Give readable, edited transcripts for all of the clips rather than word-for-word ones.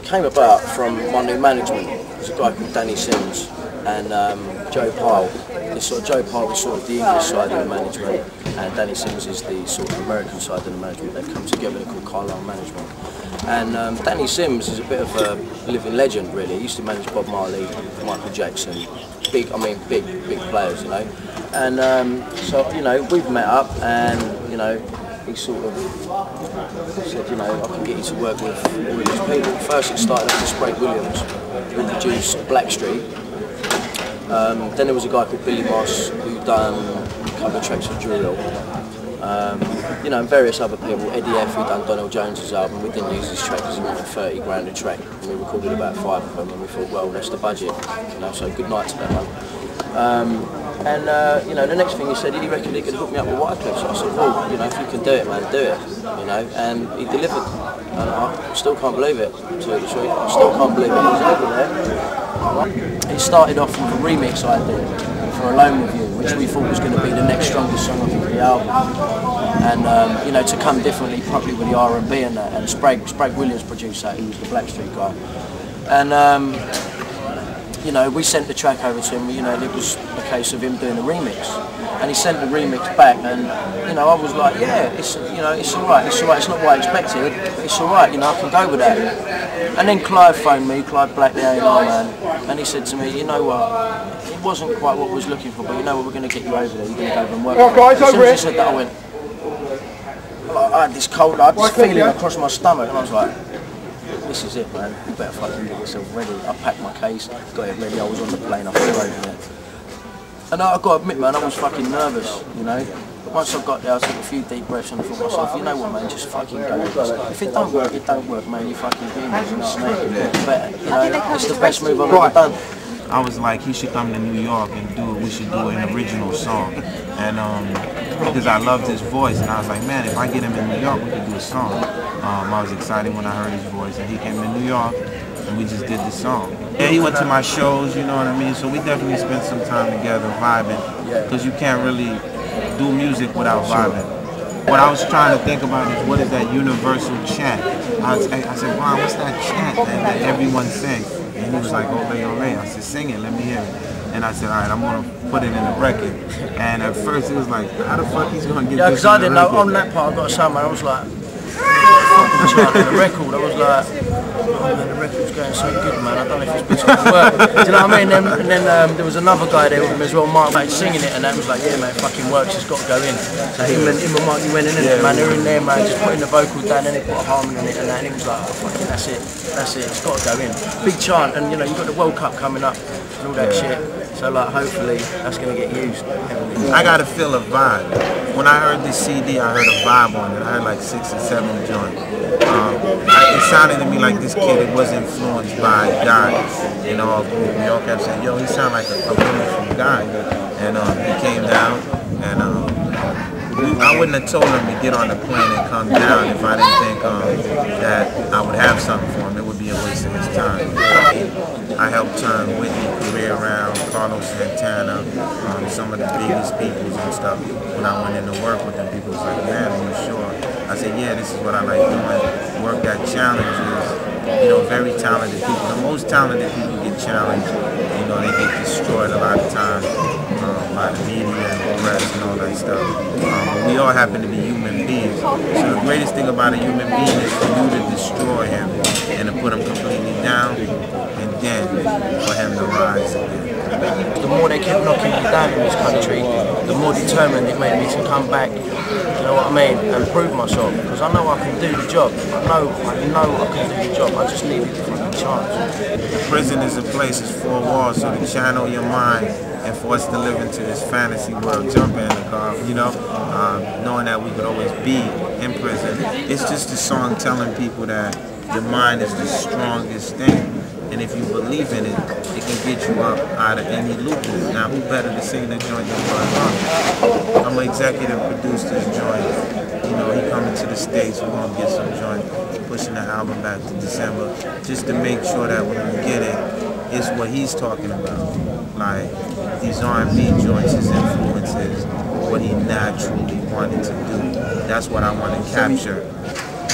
Came about from my new management. There's a guy called Danny Sims and Joe Pyle. Joe Pyle was sort of the English side of the management, and Danny Sims is the sort of American side of the management. They've come together and called Carlisle Management. And Danny Sims is a bit of a living legend, really. He used to manage Bob Marley, Michael Jackson, big players, you know. And so, you know, we've met up, and you know, he sort of said, you know, I can get you to work with all these people. First it started off with Sprague Williams, who produced Blackstreet. Then there was a guy called Billy Moss, who done a couple of tracks for Drill. You know, and various other people. Eddie F, who done Donald Jones's album. We didn't use his track because he wanted 30 grand a track. And we recorded about 5 of them, and we thought, well, that's the budget. You know, so good night to that one. You know, the next thing he said, he reckoned he could hook me up with Wyclef. So I said, well, you know, if you can do it, man, do it. You know, and he delivered. And I still can't believe it, to tell you the truth. I still can't believe it. He was over there. It started off with a remix I did for Alone With You, which we thought was going to be the next strongest song of the album. And, you know, to come differently, probably with the R&B and that. And Sprague Williams produced that, who was the Blackstreet guy. And, you know, we sent the track over to him, you know, and it was a case of him doing a remix. And he sent the remix back, and, you know, I was like, yeah, it's, you know, it's alright, it's not what I expected, but it's alright, you know, I can go with that. And then Clive phoned me, Clive Black, the A&R man, and he said to me, you know what, it wasn't quite what we was looking for, but you know what, we're going to get you over there, you're going to go over and work. As soon as he said that, I went, like, I had this cold, I had this feeling across my stomach, and I was like, this is it, man, you better fucking get yourself ready. I packed my case, got it ready, I was on the plane, I flew over there. And I got to admit, man, I was fucking nervous, you know. But once I got there, I took a few deep breaths and I thought to myself, you know what, man, just fucking go with this. If it don't work, man, you fucking do it, you know what I mean? But, you know, it's the best move I've ever done. I was like, he should come to New York and do it. We should do an original song. And because I loved his voice, and I was like, man, if I get him in New York, we could do a song. I was excited when I heard his voice, and he came to New York, and we just did the song. Yeah, he went to my shows, you know what I mean? So we definitely spent some time together vibing, because you can't really do music without vibing. What I was trying to think about is, what is that universal chant? I said, Ron, what's that chant that everyone sings? And he was like, ole, ole. I said, sing it, let me hear it. And I said, all right, I'm going to put it in the record. And at first it was like, how the fuck he's going to get this? Yeah, because I didn't know, on that part I got something, I was like, fucking chant on the record. I was like, oh man, the record's going so good, man, I don't know if it's going to work. Do you know what I mean? And then there was another guy there with him as well, Mark, like, singing it, and that was like, yeah, man, it fucking works, it's got to go in. So him and Mark, you went in there, man, they're in there, man, just putting the vocals down, and they put a harmony in it, and that, and it was like, oh, fucking, that's it, it's got to go in. Big chant, and you know, you've got the World Cup coming up, and all that shit. So like, hopefully, that's going to get used heavily. I got to feel a vibe. When I heard this CD, I heard a vibe on it. I heard like 6 or 7 joints. It sounded to me like this kid was influenced by Guy. You know, we all kept saying, yo, he sound like a from Guy. And he came down, and I wouldn't have told him to get on the plane and come down if I didn't think that I would have something for him. It would be a waste of his time. I helped turn Whitney's career around, Carlos Santana, some of the biggest peoples and stuff. When I went in to work with them, people was like, man, are you sure? I said, yeah, this is what I like doing. Work that challenges, you know, very talented people. The most talented people get challenged, you know, they get destroyed a lot of times by the media and the press and all that stuff. But we all happen to be human beings. So the greatest thing about a human being is for you to destroy him and to put him completely down, and then for him to rise again. The more they kept knocking me down in this country, the more determined it made me to come back, you know what I mean, and prove myself. Because I know I can do the job. I know I can do the job. I just need a fucking chance. Prison is a place, it's 4 walls, so to channel your mind and for us to live into this fantasy world, jumping in the car, you know, knowing that we could always be in prison. It's just a song telling people that your mind is the strongest thing. And if you believe in it, it can get you up out of any loophole. Now, who better to sing the joint than Ron? I'm an executive producer this joint. You know, he coming to the States, we're going to get some joint, pushing the album back to December, just to make sure that when we get it, it's what he's talking about. Like, these R&B joints, his influences, what he naturally wanted to do. That's what I want to capture.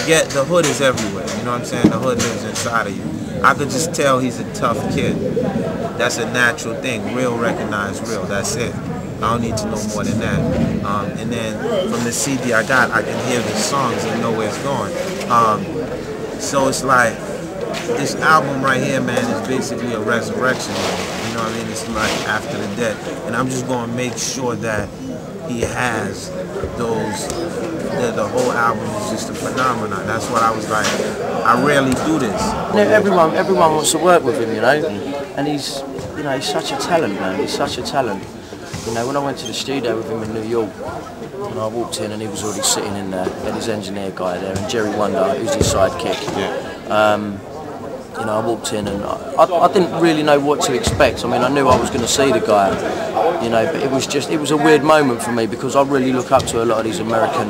get the hood is everywhere. You know what I'm saying? The hood lives inside of you. I could just tell he's a tough kid. That's a natural thing. Real recognize real. That's it. I don't need to know more than that. And then from the CD I got, I can hear the songs and know where it's going. So it's like this album right here, man, is basically a resurrection. You know what I mean? It's like after the death. And I'm just going to make sure that he has those. The whole album is just a phenomenon. That's what I was like. I rarely do this. Everyone wants to work with him, you know, and he's such a talent, man. He's such a talent. You know, when I went to the studio with him in New York, and I walked in and he was already sitting in there, and his engineer guy there, and Jerry Wonder, who's his sidekick. Yeah. You know, I walked in and I didn't really know what to expect. I mean, I knew I was going to see the guy, you know, but it was a weird moment for me because I really look up to a lot of these American,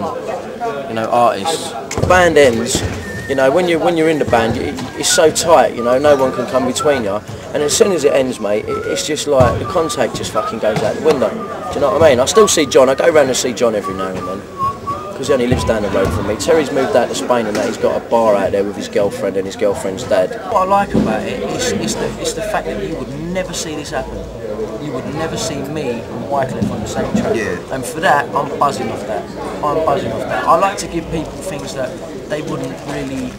you know, artists. The band ends, you know, when you're in the band, it's so tight, you know, no one can come between you. And as soon as it ends, mate, it's just like the contact just fucking goes out the window. Do you know what I mean? I still see John. I go around and see John every now and then. Because he only lives down the road from me. Terry's moved out to Spain and that he's got a bar out there with his girlfriend and his girlfriend's dad. What I like about it is the fact that you would never see this happen. You would never see me and Wyclef on the same track. Yeah. And for that, I'm buzzing off that. I'm buzzing off that. I like to give people things that they wouldn't really,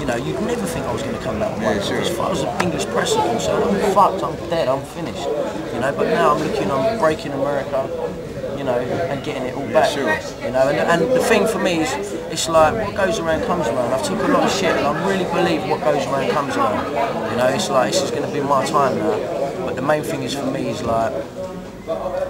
you know, you'd never think I was going to come that way. Yeah, sure. As far as the English press are concerned, I'm fucked, I'm dead, I'm finished. You know, but now I'm breaking America. You know, and getting it all back. Sure. You know, and the thing for me is, it's like what goes around comes around. I've took a lot of shit, and I really believe what goes around comes around. You know, it's like this is going to be my time now. But the main thing is for me is like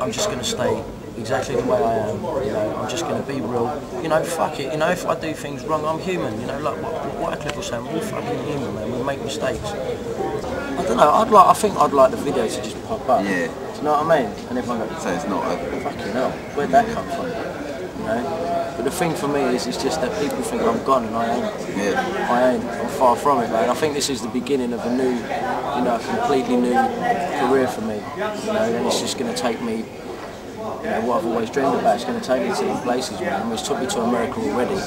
I'm just going to stay exactly the way I am. You know, I'm just going to be real. You know, fuck it. You know, if I do things wrong, I'm human. You know, like what Wyclef was saying, we're fucking human, man. We make mistakes. I don't know. I think I'd like the video to just pop up. Yeah. You know what I mean? And everyone goes, So it's not a... fucking hell, where'd that come from? You know? But the thing for me is it's just that people think I'm gone and I ain't. Yeah. I ain't. I'm far from it, man. I think this is the beginning of a new, you know, completely new career for me. You know, and it's just going to take me, you know, what I've always dreamed about. It's going to take me to these places, man. I mean, it's took me to America already,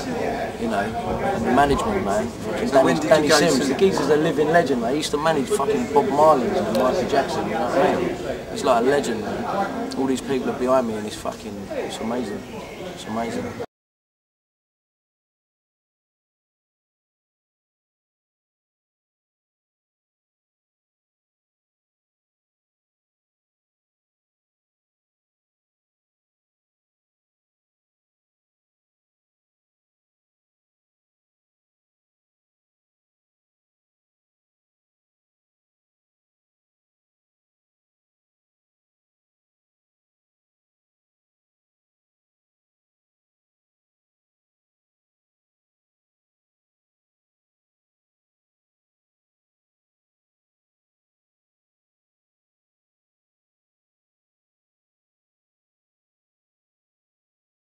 you know. And the management, man. So when did you Danny go Sims, to... the geezer's a living legend, man. He used to manage fucking Bob Marley and Michael Jackson, you know what I mean? He's like a legend, man. All these people are behind me and it's amazing. It's amazing.